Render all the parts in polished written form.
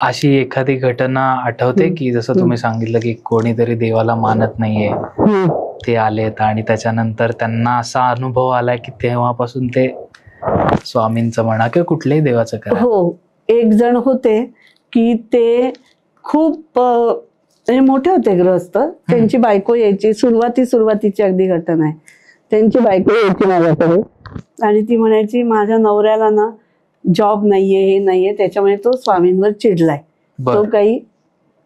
अशी एखादी घटना आठवते की जसं तुम्ही सांगितलं की कोणीतरी देवाला मानत नाहीये, ते आलेत आणि त्याच्यानंतर त्यांना असा अनुभव आलाय की तेव्हापासून ते स्वामींचं म्हणा किंवा कुठल्याही देवाचं करा. हो, एक जण होते की ते खूप मोठे होते गृहस्थ. त्यांची बायको यायची, सुरुवातीची अगदी घटना आहे. त्यांची बायको यायची माझ्याकडे आणि ती म्हणायची माझ्या नवऱ्याला ना जॉब नाहीये, हे नाहीये, त्याच्यामुळे तो स्वामींवर चिडलाय, तो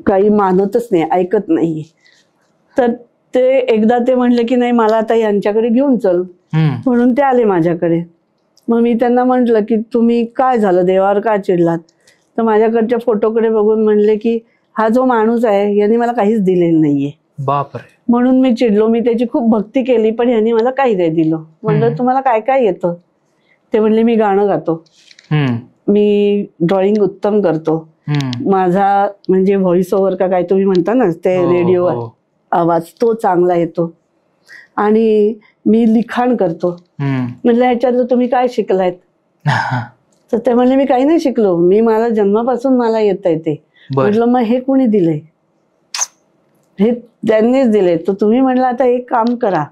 काही मानतच नाही, ऐकत नाहीये. तर ते एकदा ते म्हणले की नाही मला आता यांच्याकडे घेऊन चल, म्हणून ते आले माझ्याकडे. मग मी त्यांना म्हटलं की तुम्ही काय झालं, देवावर का चिडलात? तर माझ्याकडच्या फोटोकडे बघून म्हणले की हा जो माणूस आहे यांनी मला काहीच दिलेलं नाहीये, बापरे, म्हणून मी चिडलो. मी त्याची खूप भक्ती केली पण यांनी मला काही नाही दिलं. म्हणलं तुम्हाला काय काय येतं? ते म्हणले मी गाणं गातो, मी ड्रॉइंग उत्तम करतो, माझा म्हणजे व्हॉइस ओव्हर का काय तुम्ही म्हणता ना ते रेडिओवर आवाज तो चांगला येतो, आणि मी लिखाण करतो. म्हणलं ह्याच्यात तुम्ही काय शिकलायत? तर ते म्हणले मी काही नाही शिकलो, मी मला जन्मापासून मला येतंय ते. म्हटलं मग हे कोणी दिलंय? हे त्यांनीच दिले. तर तुम्ही म्हटलं आता एक काम करा,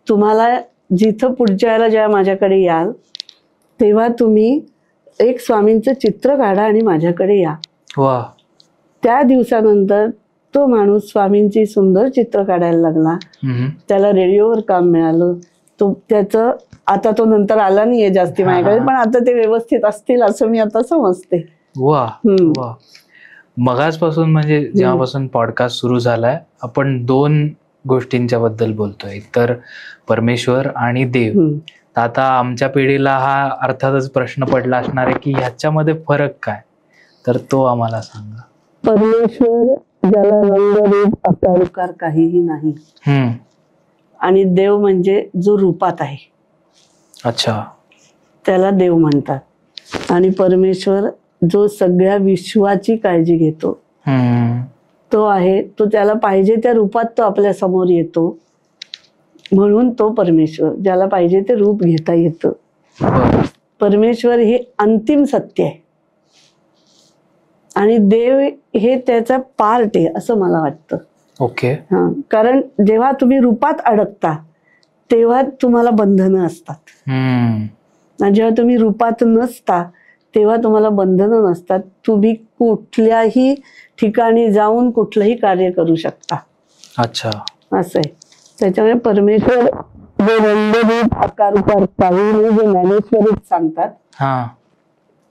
तुम्हाला जिथं पुढच्या वेळेला जेव्हा माझ्याकडे याल तेव्हा तुम्ही एक स्वामींचं चित्र काढा आणि माझ्याकडे या. त्या दिवसानंतर तो माणूस स्वामींची सुंदर चित्र काढायला लागला. त्याला रेडिओवर काम मिळालं. तो त्याचं आता तो नंतर आला नाहीये जास्ती माझ्याकडे, पण आता ते व्यवस्थित असतील असं मी आता समजते. वा वा. मगाचपासून म्हणजे जेव्हापासून पॉडकास्ट सुरू झालाय आपण दोन गोष्टींच्या बद्दल बोलतोय, एक तर परमेश्वर आणि देव. आता आमच्या पिढीला हा अर्थातच प्रश्न पडला असणार आहे की ह्याच्यामध्ये फरक काय, तर तो आम्हाला सांगा. परमेश्वर ज्याला रंग रूप आकार उकार काहीही नाही, आणि देव म्हणजे जो रूपात आहे, अच्छा, त्याला देव म्हणतात. आणि परमेश्वर जो सगळ्या विश्वाची काळजी घेतो तो आहे. तो त्याला पाहिजे त्या रूपात तो आपल्या समोर येतो, म्हणून तो परमेश्वर. ज्याला पाहिजे ते रूप घेता येतं. परमेश्वर हे अंतिम सत्य आहे आणि देव हे त्याचा पार्ट आहे असं मला वाटतं. ओके. कारण जेव्हा तुम्ही रूपात अडकता तेव्हा तुम्हाला बंधनं असतात, आणि जेव्हा तुम्ही रूपात नसता तेव्हा तुम्हाला बंधनं नसतात. तुम्ही कुठल्याही ठिकाणी जाऊन कुठलंही कार्य करू शकता. अच्छा, असं आहे. त्याच्यामुळे परमेश्वर जे रंगरूप आकार उकार काही जे ज्ञानेश्वरीत सांगतात,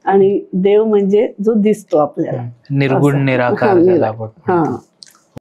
आणि देव म्हणजे जो दिसतो आपल्याला, निर्गुण निराकार.